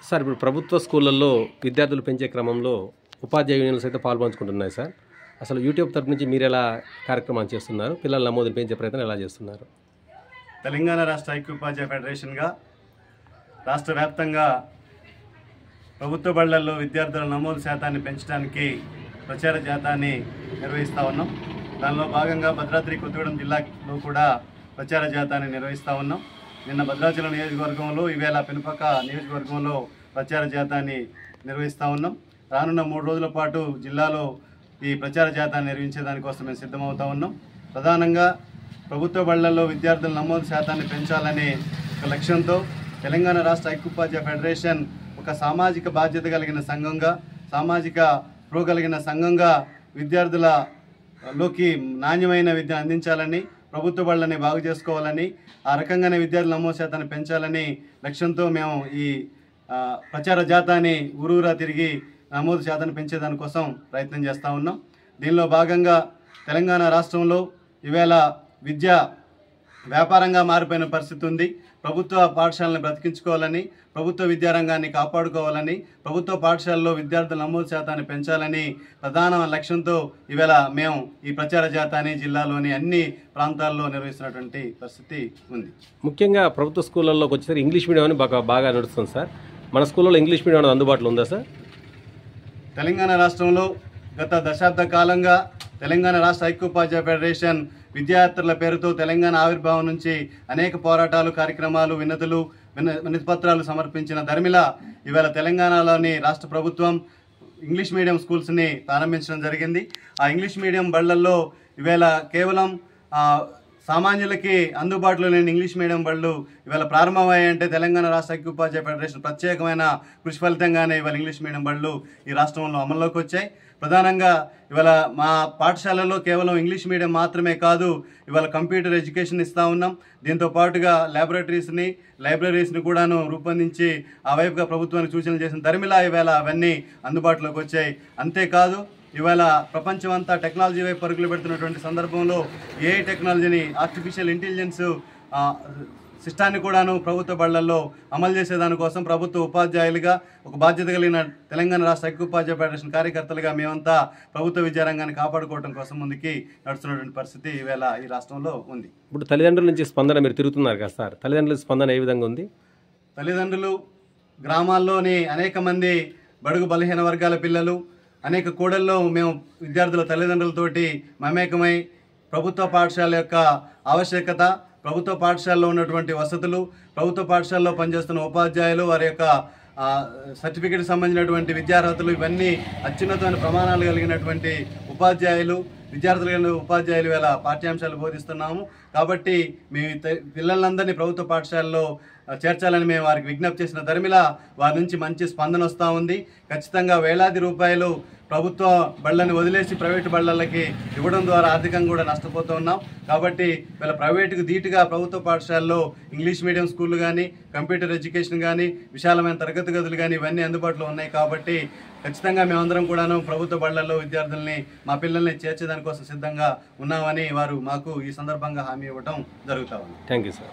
Sir ఇప్పుడు ప్రభుత్వ స్కూళ్ళల్లో విద్యార్థులు పెంచే క్రమంలో ఉపాధ్యాయ యూనియన్లు సైతం పాల్పంచుకుంటున్నాయి సార్. అసలు యూట్యూబ్ తరపు నుంచి మీరు ఎలా కార్యక్రమాలు చేస్తున్నారు? పిల్లల నమోదును పెంచే ప్రయత్నం ఎలా చేస్తున్నారు? తెలంగాణ రాష్ట్ర ఐక్య ఉపాధ్యాయ ఫెడరేషన్గా రాష్ట్ర వ్యాప్తంగా ప్రభుత్వ బడులలో విద్యార్థుల నమోదు శాతాన్ని పెంచడానికి ప్రచార జాతాన్ని నిర్వహిస్తూ ఉన్నాం. దానిలో భాగంగా భద్రాద్రి కొత్తగూడెం జిల్లాలో కూడా ప్రచార జాతాన్ని నిర్వహిస్తూ ఉన్నాం. నిన్న భద్రాచలం నియోజకవర్గంలో, ఈవేళ పెనుపక నియోజకవర్గంలో ప్రచార జాతాన్ని నిర్వహిస్తూ ఉన్నాం. రానున్న 3 రోజుల పాటు జిల్లాలో ఈ ప్రచార జాతాన్ని నిర్వహించే దానికోసం మేము సిద్ధమవుతూ ఉన్నాం. ప్రధానంగా ప్రభుత్వ బడులలో విద్యార్థుల నమోదు శాతాన్ని పెంచాలనే ఒక లక్ష్యంతో తెలంగాణ రాష్ట్ర ఐక్య ఉపాధ్యాయ ఫెడరేషన్ ఒక సామాజిక బాధ్యత కలిగిన సంఘంగా, సామాజిక స్పృహ కలిగిన సంఘంగా విద్యార్థులలోకి నాణ్యమైన విద్య అందించాలని, ప్రభుత్వ బడులని బాగు చేసుకోవాలని, ఆ రకంగానే విద్యార్థుల నమోదు శాతాన్ని పెంచాలని లక్ష్యంతో మేము ఈ ప్రచార జాతాన్ని ఊరూరా తిరిగి నమోదు శాతాన్ని పెంచేదానికోసం ప్రయత్నం చేస్తూ ఉన్నాం. దీనిలో భాగంగా తెలంగాణ రాష్ట్రంలో ఈవేళ విద్య వ్యాపారంగా మారిపోయిన పరిస్థితి ఉంది. ప్రభుత్వ పాఠశాలను బ్రతికించుకోవాలని, ప్రభుత్వ విద్యారంగాన్ని కాపాడుకోవాలని, ప్రభుత్వ పాఠశాలలో విద్యార్థుల నమోదు శాతాన్ని పెంచాలని ప్రధాన లక్ష్యంతో ఈవేళ మేము ఈ ప్రచార జాతాన్ని జిల్లాలోని అన్ని ప్రాంతాల్లో నిర్వహిస్తున్నటువంటి పరిస్థితి ఉంది. ముఖ్యంగా ప్రభుత్వ స్కూళ్ళల్లోకి వచ్చేసరికి ఇంగ్లీష్ మీడియం అని బాగా నడుస్తుంది సార్. మన స్కూళ్ళలో ఇంగ్లీష్ మీడియం అనేది అందుబాటులో ఉందా సార్? తెలంగాణ రాష్ట్రంలో గత దశాబ్ద కాలంగా తెలంగాణ రాష్ట్ర ఐక్య ఉపాధ్యాయ ఫెడరేషన్ విద్యాయాత్రల పేరుతో తెలంగాణ ఆవిర్భావం నుంచి అనేక పోరాటాలు, కార్యక్రమాలు, వినతిపత్రాలు సమర్పించిన ధర్మిల ఈవేళ తెలంగాణలోని రాష్ట్ర ప్రభుత్వం ఇంగ్లీష్ మీడియం స్కూల్స్ని ప్రారంభించడం జరిగింది. ఆ ఇంగ్లీష్ మీడియం బళ్ళల్లో ఈవేళ కేవలం సామాన్యులకి అందుబాటులో లేని ఇంగ్లీష్ మీడియం బళ్ళు ఇవాళ ప్రారంభమయ్యాయంటే తెలంగాణ రాష్ట్ర ఐక్య ఉపాధ్యాయ ఫెడరేషన్ ప్రత్యేకమైన కృషి ఫలితంగానే ఇవాళ ఇంగ్లీష్ మీడియం బళ్ళు ఈ రాష్ట్రంలో అమల్లోకి వచ్చాయి. ప్రధానంగా ఇవాళ మా పాఠశాలల్లో కేవలం ఇంగ్లీష్ మీడియం మాత్రమే కాదు, ఇవాళ కంప్యూటర్ ఎడ్యుకేషన్ ఇస్తూ ఉన్నాం. దీంతో పాటుగా లైబ్రరీస్ని కూడాను రూపొందించి ఆ వైపుగా ప్రభుత్వానికి సూచనలు చేసిన ధర్మిలా ఈవేళ అవన్నీ అందుబాటులోకి వచ్చాయి. అంతేకాదు ఇవాళ ప్రపంచం అంతా టెక్నాలజీ వైపు పరుగులు పెడుతున్నటువంటి సందర్భంలో ఏఐ టెక్నాలజీని, ఆర్టిఫిషియల్ ఇంటెలిజెన్స్ సిస్టాన్ని కూడాను ప్రభుత్వ బడులలో అమలు చేసేదానికోసం ప్రభుత్వ ఉపాధ్యాయులుగా ఒక బాధ్యత కలిగిన తెలంగాణ రాష్ట్ర ఐక్య ఉపాధ్యాయ ఫెడరేషన్ కార్యకర్తలుగా మేమంతా ప్రభుత్వ విద్యారంగాన్ని కాపాడుకోవడం కోసం ముందుకి నడుస్తున్నటువంటి పరిస్థితి ఈవేళ ఈ రాష్ట్రంలో ఉంది. ఇప్పుడు తల్లిదండ్రుల నుంచి స్పందన మీరు తిరుగుతున్నారు కదా సార్, తల్లిదండ్రుల స్పందన ఏ విధంగా ఉంది? తల్లిదండ్రులు, గ్రామాల్లోని అనేక మంది బడుగు బలహీన వర్గాల పిల్లలు, అనేక కూడల్లో మేము విద్యార్థుల తల్లిదండ్రులతోటి మమేకమై ప్రభుత్వ పాఠశాల యొక్క ఆవశ్యకత, ప్రభుత్వ పాఠశాలలో ఉన్నటువంటి వసతులు, ప్రభుత్వ పాఠశాలలో పనిచేస్తున్న ఉపాధ్యాయులు, వారి యొక్క సర్టిఫికేట్ సంబంధించినటువంటి విద్యార్హతలు, ఇవన్నీ అత్యున్నతమైన ప్రమాణాలు కలిగినటువంటి ఉపాధ్యాయులు వేళ పాఠ్యాంశాలు బోధిస్తున్నాము. కాబట్టి మీ పిల్లలందరినీ ప్రభుత్వ పాఠశాలలో చేర్చాలని మేము వారికి విజ్ఞప్తి చేసిన ధర్మిలా వారి నుంచి మంచి స్పందన వస్తూ ఉంది. ఖచ్చితంగా వేలాది రూపాయలు ప్రభుత్వ బళ్ళని వదిలేసి ప్రైవేటు బళ్ళకి ఇవ్వడం ద్వారా ఆర్థికంగా కూడా నష్టపోతూ ఉన్నాం. కాబట్టి వీళ్ళ ప్రైవేటుకు ధీటుగా ప్రభుత్వ పాఠశాలలో ఇంగ్లీష్ మీడియం స్కూళ్ళు కానీ, కంప్యూటర్ ఎడ్యుకేషన్ కానీ, విశాలమైన తరగతి గదులు కానీ ఇవన్నీ అందుబాటులో ఉన్నాయి. కాబట్టి ఖచ్చితంగా మేమందరం కూడాను ప్రభుత్వ బళ్ళల్లో విద్యార్థుల్ని, మా పిల్లల్ని చేర్చేదానికోసం సిద్ధంగా ఉన్నామని వారు మాకు ఈ సందర్భంగా హామీ ఇవ్వడం జరుగుతూ ఉంది. Thank you sir.